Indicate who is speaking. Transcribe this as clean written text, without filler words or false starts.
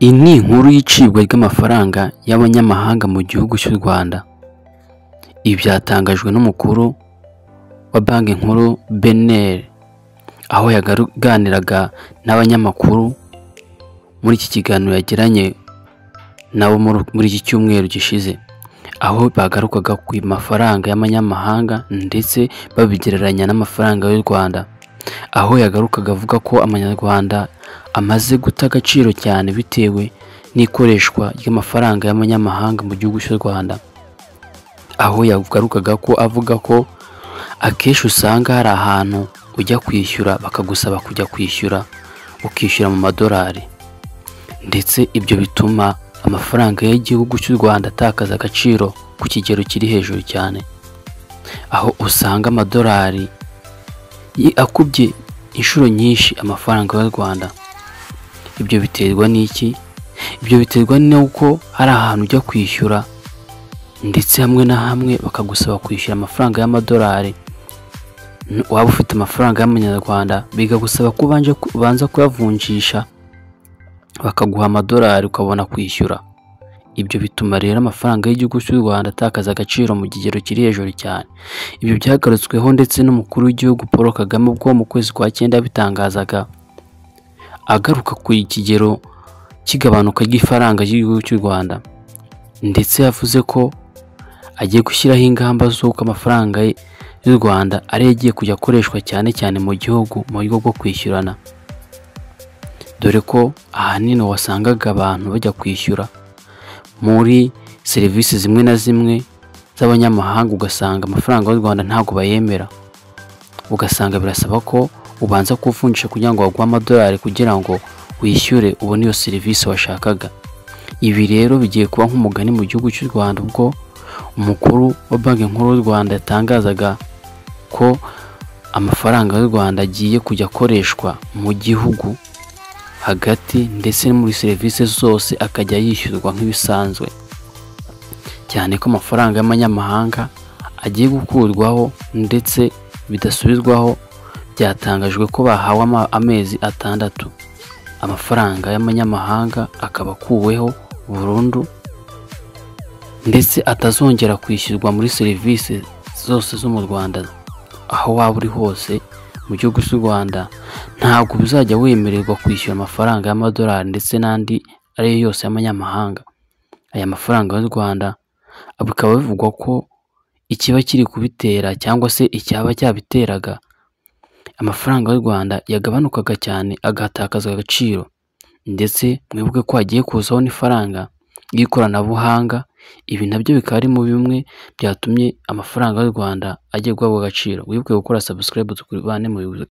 Speaker 1: Iyi ni inkuru y'icibwa ry'amafaranga y'abanyamahanga mu gihugu cy'u Rwanda. Ibi byatangajwe n'umukuru wa banki nkuru BNR, aho yaganiraga n'abanyamakuru muri iki kiganiro yagiranye nabo muri iki cyumweru gishize, aho bagarukaga ku mafaranga y'amanyamahanga ndetse babigereranya n'amafaranga y'u Rwanda, aho yagarukaga avuga ko amanyarwanda amaze guta agaciro cyane bitewe n'ikoreshwa ry'amafaranga y'amanyamahanga mu gihugu cy'u Rwanda, aho yagarukaga ko avuga ko akenshi usanga hari ahantu ujya kwishyura bakagusaba kujya kwishyura ukishyura mu madolari, ndetse ibyo bituma amafaranga y'igihugu cy'u Rwanda atakaza agaciro ku kigero kiri hejuru cyane, aho usanga amadolari akubye inshuro nyinshi amafaranga y'u Rwanda. Ibyo biterwa n'iki? Ibyo biterwa n'uko hari ahantu ujya kwishyura ndetse hamwe na hamwe bakagusaba kwishyura amafaranga y'amadolari, waba ufite amafaranga y'amanyarwanda bikagusaba ko ubanza kuyavunjisha bakaguha amadolari ukabona kwishyura. Ibyo bituma rero amafaranga y'igihugu cy'u Rwanda atakaza agaciro mu kigero kiri hejuru cyane. Ibyo byagarutsweho ndetse n'umukuru w'igihugu Paul Kagame ubwo mu kwezi kwa 9 yabitangazaga, agaruka ku kigero cy'igabanuka ry'ifaranga ry'igihugu cy'u Rwanda, ndetse yavuze ko agiye gushyiraho ingamba z'uko amafaranga y'u Rwanda ari agiye kujya akoreshwa cyane cyane mu gihugu mu buryo bwo kwishyurana, dore ko ahanini wasangaga abantu bajya kwishyura muri serivisi zimwe na zimwe z'abanyamahanga, ugasanga amafaranga y'u Rwanda ntabwo bayemera, ugasanga birasaba ko ubanza kuvunjisha kugira ngo baguhe amadolari kugira ngo wishyure ubone iyo serivisi washakaga. Ibi rero bigiye kuba nk'umugani mu gihugu cy'u Rwanda, ubwo umukuru wa banki nkuru y'u Rwanda yatangazaga ko amafaranga y'u Rwanda agiye kujya akoreshwa mu gihugu hagati ndetse muri serivisi zose akajya yishyurwa nk'ibisanzwe, cyane ko amafaranga y'amanyamahanga agiye gukurwaho ndetse bidasubizwaho. Byatangajwe ko bahawe amezi 6 amafaranga y'amanyamahanga akaba akuweho burundu, ndetse atazongera kwishyurwa muri serivisi zose zo mu Rwanda. Aho waba uri hose mu gihugu cy'u Rwanda ntabwo bizajya wemererwa kwishyura amafaranga y'amadolari ndetse n'andi ari yose y'amanyamahanga. Aya mafaranga y'u Rwanda bikaba bivugwa ko ikiba kiri kubitera cyangwa se icyaba cyabiteraga, amafaranga y'u Rwanda yagabanukaga cyane agatakaza agaciro, ndetse mwibuke ko hagiye kuzaho n'ifaranga ry'ikoranabuhanga. Ibi nabyo bikaba ari mu bimwe byatumye amafaranga y'u Rwanda ajya guhabwa agaciro. Wibuke gukora subscribe tukubane mu